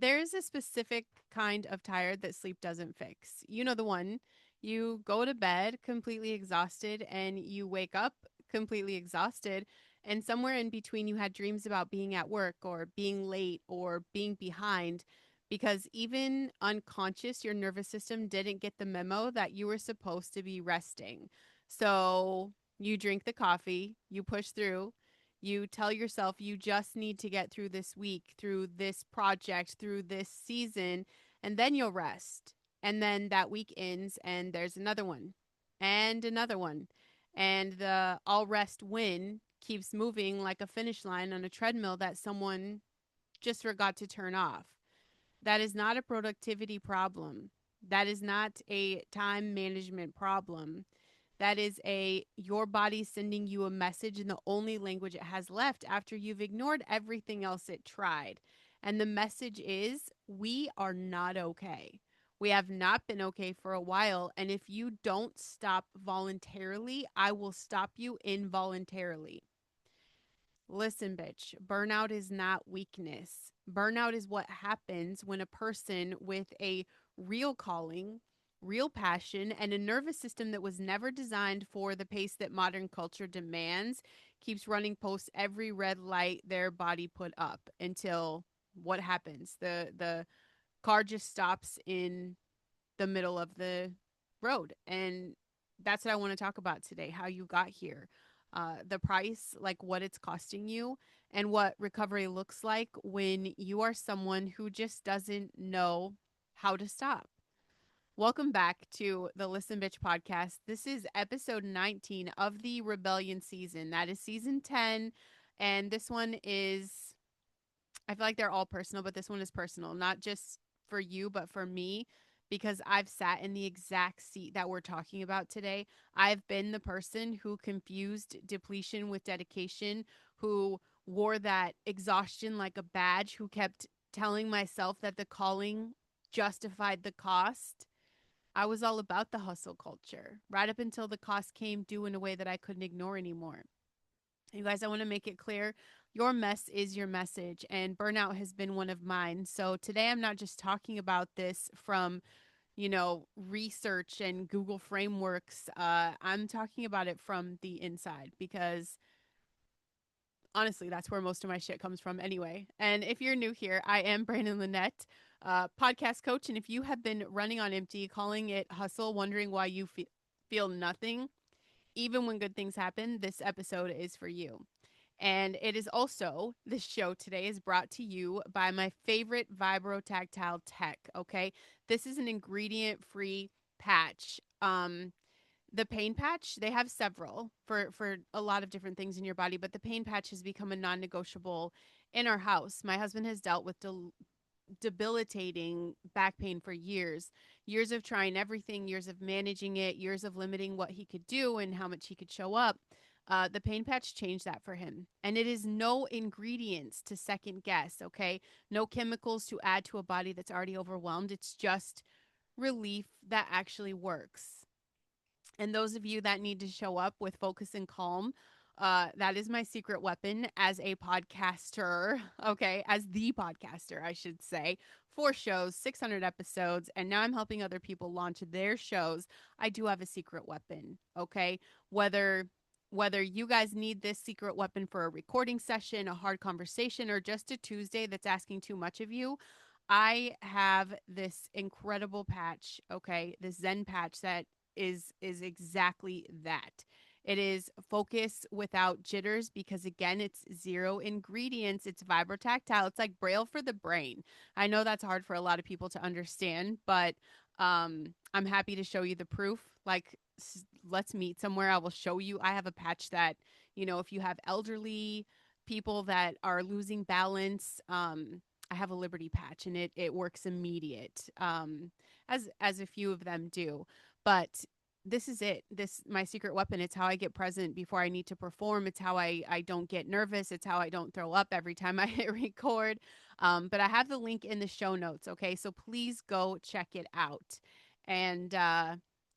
there's a specific kind of tired that sleep doesn't fix. You know the one. You go to bed completely exhausted and you wake up completely exhausted. And somewhere in between, you had dreams about being at work or being late or being behind because even unconscious, your nervous system didn't get the memo that you were supposed to be resting. So you drink the coffee, you push through, you tell yourself you just need to get through this week, through this project, through this season, and then you'll rest. And then that week ends, and there's another one, and another one. And the all rest win keeps moving like a finish line on a treadmill that someone just forgot to turn off. That is not a productivity problem. That is not a time management problem. That is a your body sending you a message in the only language it has left after you've ignored everything else it tried. And the message is we are not okay. We have not been okay for a while. And if you don't stop voluntarily, I will stop you involuntarily. Listen, bitch, burnout is not weakness. Burnout is what happens when a person with a real calling, real passion, and a nervous system that was never designed for the pace that modern culture demands keeps running post every red light their body put up until what happens? The car just stops in the middle of the road. And that's what I want to talk about today, how you got here. The price, like what it's costing you, and what recovery looks like when you are someone who just doesn't know how to stop. Welcome back to the Listen Bitch podcast. This is episode 19 of the Rebellion season. That is season 10. And this one is, I feel like they're all personal, but this one is personal, not just for you, but for me, because I've sat in the exact seat that we're talking about today. I've been the person who confused depletion with dedication, who wore that exhaustion like a badge, who kept telling myself that the calling justified the cost. I was all about the hustle culture right up until the cost came due in a way that I couldn't ignore anymore. You guys, I want to make it clear your mess is your message, and burnout has been one of mine. So today I'm not just talking about this from, research and Google frameworks. I'm talking about it from the inside because honestly, that's where most of my shit comes from anyway. And if you're new here, I am Brandon Lynette, podcast coach. And if you have been running on empty, calling it hustle, wondering why you feel nothing, even when good things happen, this episode is for you. And it is also, this show today is brought to you by my favorite vibrotactile tech. Okay. This is an ingredient free patch. The pain patch, they have several for a lot of different things in your body, but the pain patch has become a non-negotiable in our house. My husband has dealt with debilitating back pain for years of trying everything, years of managing it, years of limiting what he could do and how much he could show up. The pain patch changed that for him. And it is no ingredients to second guess, okay? No chemicals to add to a body that's already overwhelmed. It's just relief that actually works. And those of you that need to show up with focus and calm, that is my secret weapon as a podcaster, okay, as the podcaster, I should say. 4 shows, 600 episodes, and now I'm helping other people launch their shows. I do have a secret weapon, okay? Whether whether you guys need this secret weapon for a recording session, a hard conversation, or just a Tuesday that's asking too much of you, I have this incredible patch, okay? This Zen patch that is exactly that. It is focus without jitters because again, it's zero ingredients. It's vibrotactile. It's like braille for the brain. I know that's hard for a lot of people to understand, but I'm happy to show you the proof. Like let's meet somewhere. I will show you. I have a patch that, if you have elderly people that are losing balance, I have a Liberty patch and it works immediate. As a few of them do. But this is it. This my secret weapon. It's how I get present before I need to perform. It's how I don't get nervous. It's how I don't throw up every time I hit record. But I have the link in the show notes. Okay, so please go check it out. And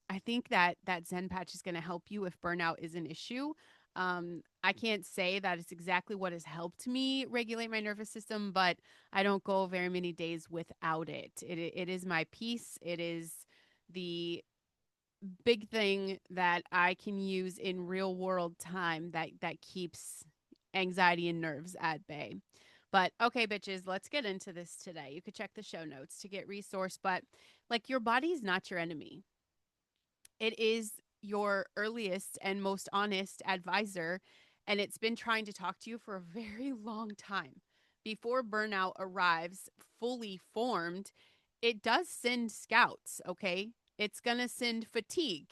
I think that Zen patch is going to help you if burnout is an issue. I can't say that it's exactly what has helped me regulate my nervous system, but I don't go very many days without it. It is my peace. It is the big thing that I can use in real world time that keeps anxiety and nerves at bay. But okay, bitches, let's get into this today. You could check the show notes to get resource, but like your body is not your enemy. It is your earliest and most honest advisor, and it's been trying to talk to you for a very long time. Before burnout arrives fully formed, it does send scouts, okay? It's going to send fatigue,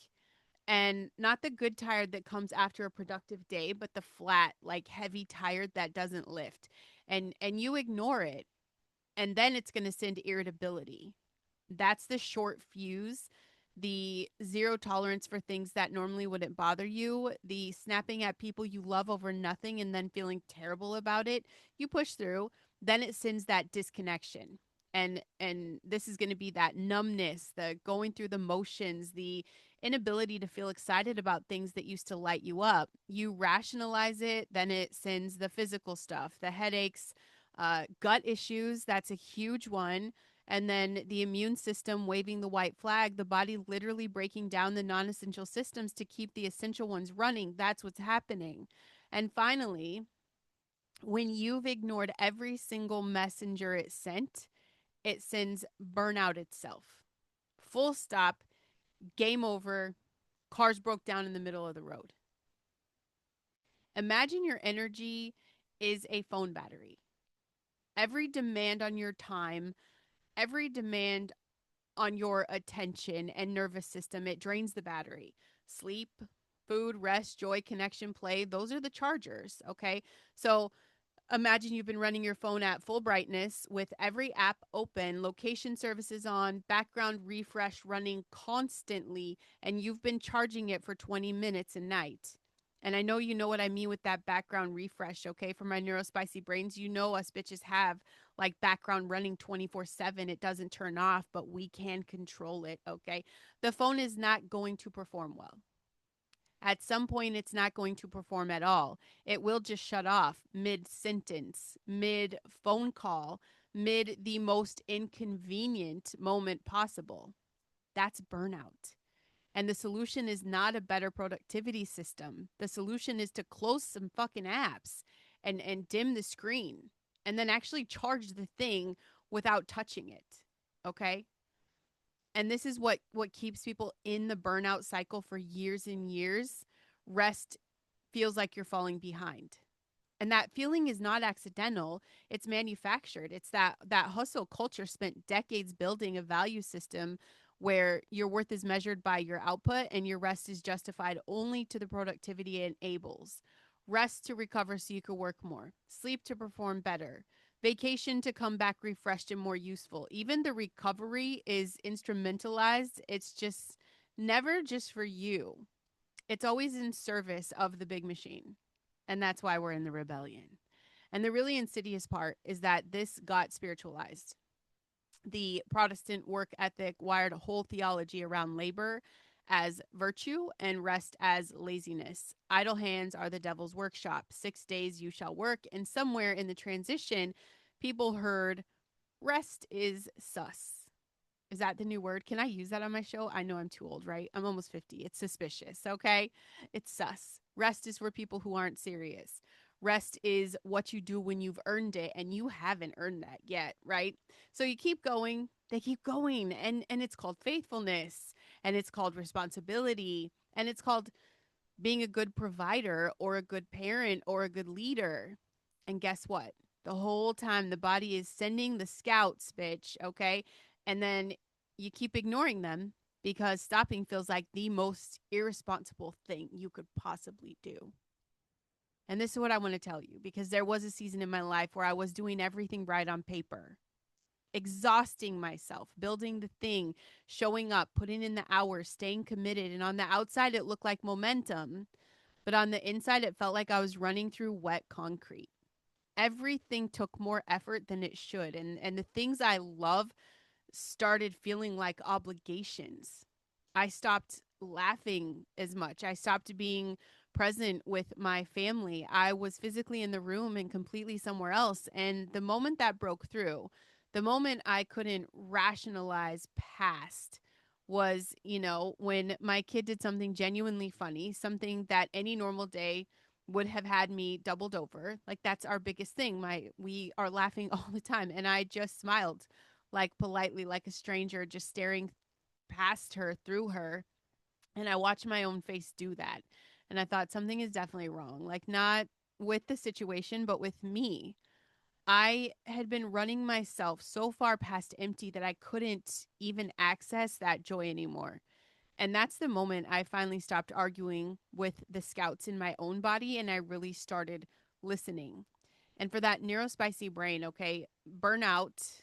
and not the good tired that comes after a productive day, but the flat, like heavy tired that doesn't lift. And you ignore it, and then it's going to send irritability. That's the short fuse, the zero tolerance for things that normally wouldn't bother you, the snapping at people you love over nothing and then feeling terrible about it. You push through, then it sends that disconnection. And this is going to be that numbness, the going through the motions, the inability to feel excited about things that used to light you up. You rationalize it, then it sends the physical stuff, the headaches, gut issues. That's a huge one, and then the immune system waving the white flag, the body literally breaking down the non essential systems to keep the essential ones running. That's what's happening. And finally, when you've ignored every single messenger it sent, it sends burnout itself. Full stop, game over, cars broke down in the middle of the road. Imagine your energy is a phone battery. Every demand on your time, every demand on your attention and nervous system, it drains the battery. Sleep, food, rest, joy, connection, play, those are the chargers, okay? So imagine you've been running your phone at full brightness with every app open, location services on, background refresh running constantly, and you've been charging it for 20 minutes a night. And I know you know what I mean with that background refresh, okay? For my neurospicy brains, you know us bitches have like background running 24/7. It doesn't turn off, but we can control it, okay? The phone is not going to perform well. At some point, it's not going to perform at all. It will just shut off mid sentence, mid phone call, mid the most inconvenient moment possible. That's burnout. And the solution is not a better productivity system. The solution is to close some fucking apps and dim the screen and then actually charge the thing without touching it. Okay? And this is what keeps people in the burnout cycle for years and years. Rest feels like you're falling behind. And that feeling is not accidental, it's manufactured. It's that hustle culture spent decades building a value system where your worth is measured by your output and your rest is justified only to the productivity it enables. Rest to recover so you can work more, sleep to perform better, vacation to come back refreshed and more useful. Even the recovery is instrumentalized. It's just never just for you, it's always in service of the big machine. And that's why we're in the rebellion. And the really insidious part is that this got spiritualized. The Protestant work ethic wired a whole theology around labor as virtue and rest as laziness. Idle hands are the devil's workshop. 6 days you shall work. And somewhere in the transition, people heard rest is sus. Is that the new word? Can I use that on my show? I know I'm too old, right? I'm almost 50. It's suspicious, okay? It's sus. Rest is for people who aren't serious. Rest is what you do when you've earned it and you haven't earned that yet, right? So you keep going, they keep going, and it's called faithfulness, and it's called responsibility, and it's called being a good provider or a good parent or a good leader. And guess what? The whole time the body is sending the scouts, bitch, okay? And then you keep ignoring them because stopping feels like the most irresponsible thing you could possibly do. And this is what I want to tell you, because there was a season in my life where I was doing everything right on paper, exhausting myself, building the thing, showing up, putting in the hours, staying committed. And on the outside, it looked like momentum. But on the inside, it felt like I was running through wet concrete. Everything took more effort than it should. And the things I love started feeling like obligations. I stopped laughing as much. I stopped being present with my family. I was physically in the room and completely somewhere else. And the moment that broke through, the moment I couldn't rationalize past was, when my kid did something genuinely funny, something that any normal day would have had me doubled over. Like that's our biggest thing. We are laughing all the time and I just smiled like politely like a stranger just staring past her through her, and I watched my own face do that. And I thought something is definitely wrong. Like, not with the situation, but with me. I had been running myself so far past empty that I couldn't even access that joy anymore. And that's the moment I finally stopped arguing with the scouts in my own body and I really started listening. And for that neurospicy brain, okay, burnout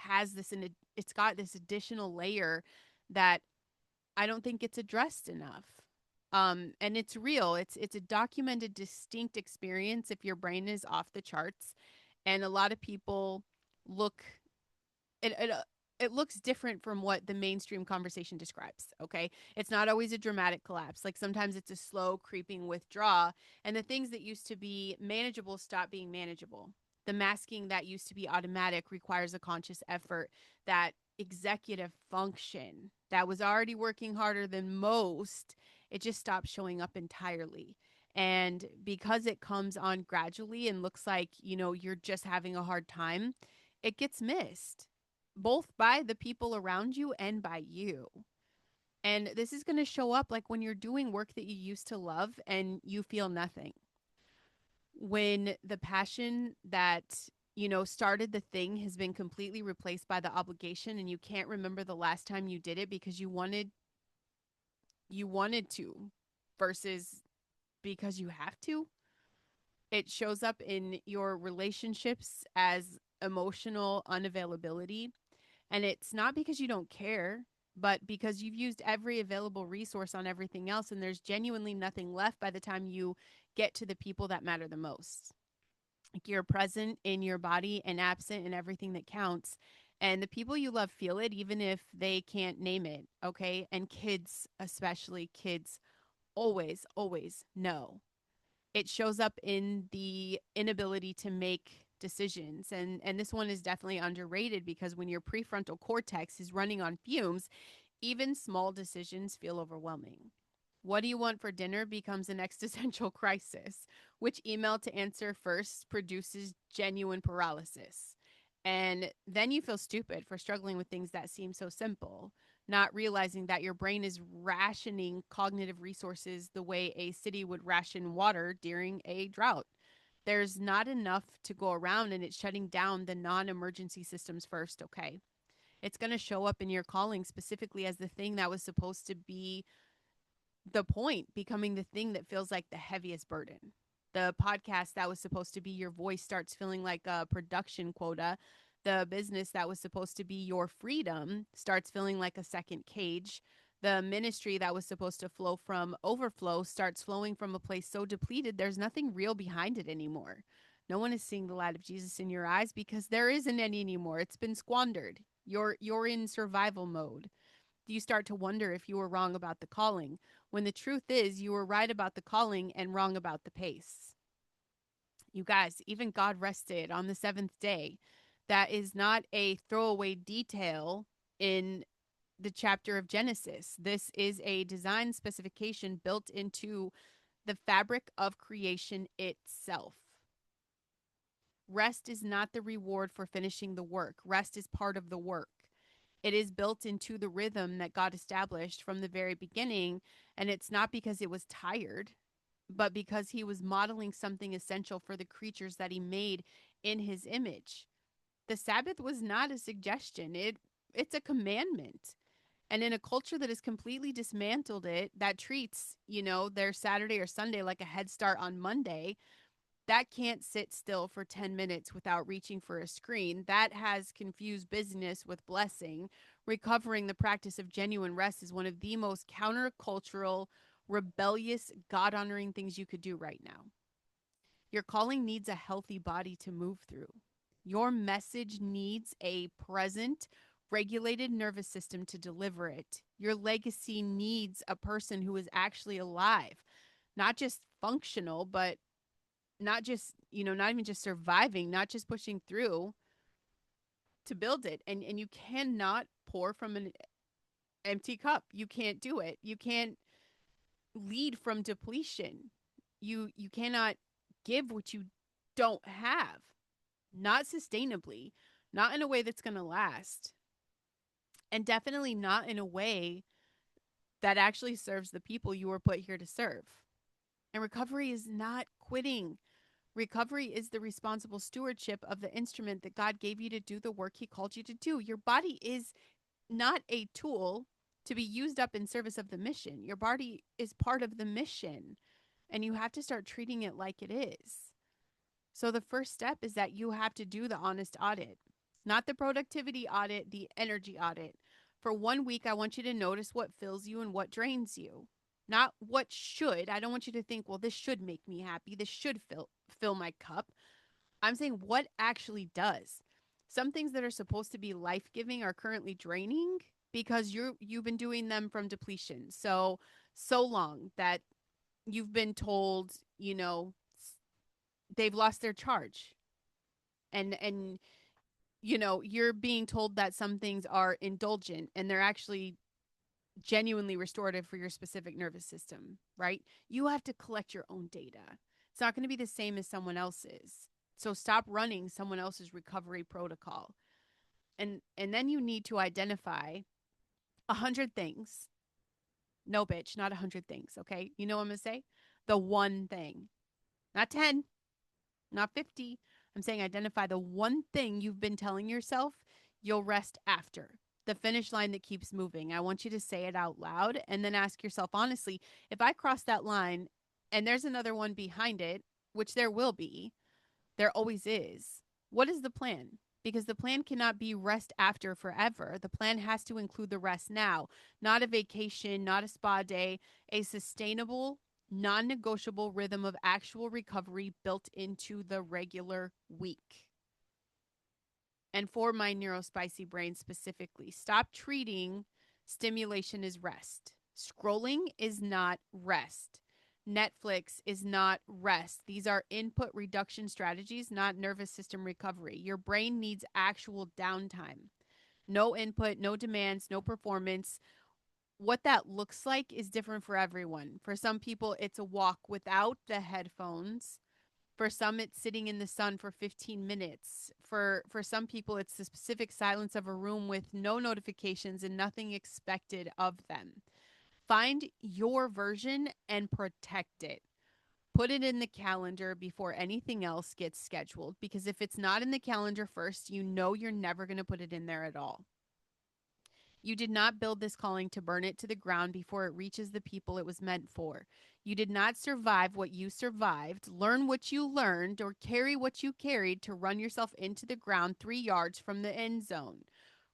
has this, it's got this additional layer that I don't think it's addressed enough. And it's real. It's a documented, distinct experience if your brain is off the charts, and a lot of people look it looks different from what the mainstream conversation describes. Okay, it's not always a dramatic collapse. Like sometimes it's a slow creeping withdrawal, and the things that used to be manageable stop being manageable. The masking that used to be automatic requires a conscious effort. That executive function that was already working harder than most, it just stops showing up entirely. And because it comes on gradually and looks like, you're just having a hard time, it gets missed both by the people around you and by you. And this is going to show up like when you're doing work that you used to love and you feel nothing. When the passion that, started the thing has been completely replaced by the obligation and you can't remember the last time you did it because you wanted to versus because you have to. It shows up in your relationships as emotional unavailability. And it's not because you don't care, but because you've used every available resource on everything else, and there's genuinely nothing left by the time you get to the people that matter the most. Like you're present in your body and absent in everything that counts. And the people you love feel it, even if they can't name it. Okay. And kids, especially kids, always, always know. It shows up in the inability to make decisions, and this one is definitely underrated because when your prefrontal cortex is running on fumes, even small decisions feel overwhelming. What do you want for dinner becomes an existential crisis. Which email to answer first produces genuine paralysis. And then you feel stupid for struggling with things that seem so simple, not realizing that your brain is rationing cognitive resources the way a city would ration water during a drought. There's not enough to go around and it's shutting down the non emergency systems first, okay? It's going to show up in your calling specifically as the thing that was supposed to be the point, becoming the thing that feels like the heaviest burden. The podcast that was supposed to be your voice starts feeling like a production quota. The business that was supposed to be your freedom starts feeling like a second cage. The ministry that was supposed to flow from overflow starts flowing from a place so depleted there's nothing real behind it anymore. No one is seeing the light of Jesus in your eyes because there isn't any anymore. It's been squandered. You're in survival mode. You start to wonder if you were wrong about the calling, when the truth is you were right about the calling and wrong about the pace. You guys, even God rested on the seventh day. That is not a throwaway detail in the chapter of Genesis. This is a design specification built into the fabric of creation itself. Rest is not the reward for finishing the work. Rest is part of the work. It is built into the rhythm that God established from the very beginning. And it's not because it was tired, but because he was modeling something essential for the creatures that he made in his image. The Sabbath was not a suggestion. It's a commandment. And in a culture that has completely dismantled it, that treats, their Saturday or Sunday like a head start on Monday, that can't sit still for 10 minutes without reaching for a screen. That has confused business with blessing. Recovering the practice of genuine rest is one of the most countercultural, rebellious, God honoring things you could do right now. Your calling needs a healthy body to move through. Your message needs a present, regulated nervous system to deliver it. Your legacy needs a person who is actually alive, not just functional, but not just, not even just surviving, not just pushing through to build it. And you cannot pour from an empty cup. You can't do it. You can't lead from depletion. You cannot give what you don't have. Not sustainably, not in a way that's going to last, and definitely not in a way that actually serves the people you were put here to serve. And recovery is not quitting. Recovery is the responsible stewardship of the instrument that God gave you to do the work he called you to do. Your body is not a tool to be used up in service of the mission. Your body is part of the mission, and you have to start treating it like it is. So the first step is that you have to do the honest audit, not the productivity audit, the energy audit. For 1 week, I want you to notice what fills you and what drains you. Not what should. I don't want you to think, well, this should make me happy. This should fill my cup. I'm saying what actually does. Some things that are supposed to be life-giving are currently draining because you've been doing them from depletion. So long that you've been told, they've lost their charge. And you're being told that some things are indulgent and they're actually genuinely restorative for your specific nervous system, right? You have to collect your own data. It's not going to be the same as someone else's. So stop running someone else's recovery protocol. And then you need to identify 100 things. No, bitch, not 100 things, okay? You know what I'm going to say? The one thing. Not 10, not 50. I'm saying identify the one thing you've been telling yourself you'll rest after. The finish line that keeps moving. I want you to say it out loud and then ask yourself honestly, if I cross that line and there's another one behind it, which there will be, there always is. What is the plan? Because the plan cannot be rest after forever. The plan has to include the rest now, not a vacation, not a spa day, a sustainable, non negotiable rhythm of actual recovery built into the regular week. And for my neurospicy brain specifically, stop treating stimulation as rest. Scrolling is not rest. Netflix is not rest. These are input reduction strategies, not nervous system recovery. Your brain needs actual downtime. No input, no demands, no performance. What that looks like is different for everyone. For some people, it's a walk without the headphones. For some, it's sitting in the sun for 15 minutes. For some people, it's the specific silence of a room with no notifications and nothing expected of them. Find your version and protect it. Put it in the calendar before anything else gets scheduled, because if it's not in the calendar first, you know you're never going to put it in there at all. You did not build this calling to burn it to the ground before it reaches the people it was meant for. You did not survive what you survived, learn what you learned, or carry what you carried to run yourself into the ground 3 yards from the end zone.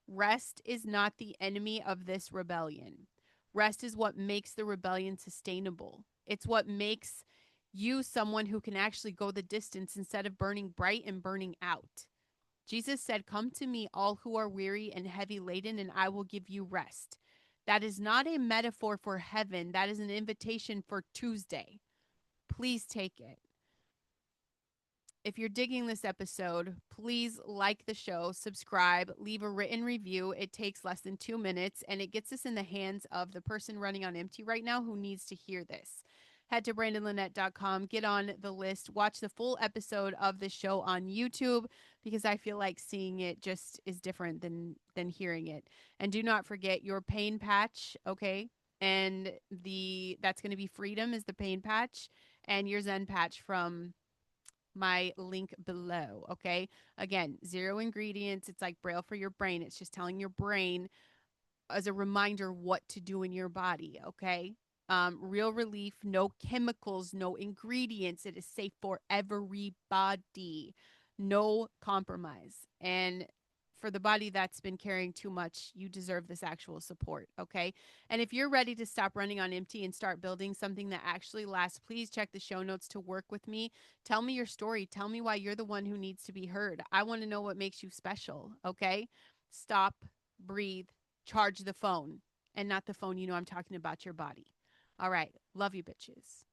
Rest is not the enemy of this rebellion. Rest is what makes the rebellion sustainable. It's what makes you someone who can actually go the distance instead of burning bright and burning out. Jesus said, "Come to me, all who are weary and heavy laden, and I will give you rest." That is not a metaphor for heaven. That is an invitation for Tuesday. Please take it. If you're digging this episode, please like the show, subscribe, leave a written review. It takes less than 2 minutes, and it gets us in the hands of the person running on empty right now who needs to hear this. Head to brandonlynette.com, get on the list, watch the full episode of the show on YouTube, because I feel like seeing it just is different than hearing it. And do not forget your pain patch, okay? And that's going to be Freedom is the pain patch, and your Zen patch from my link below. Okay. Again, 0 ingredients. It's like Braille for your brain. It's just telling your brain as a reminder what to do in your body. Okay. Real relief, no chemicals, no ingredients. It is safe for everybody. No compromise. And for the body that's been carrying too much, you deserve this actual support. Okay. And if you're ready to stop running on empty and start building something that actually lasts, please check the show notes to work with me. Tell me your story. Tell me why you're the one who needs to be heard. I want to know what makes you special. Okay. Stop, breathe, charge the phone, and not the phone. I'm talking about your body. All right. Love you, bitches.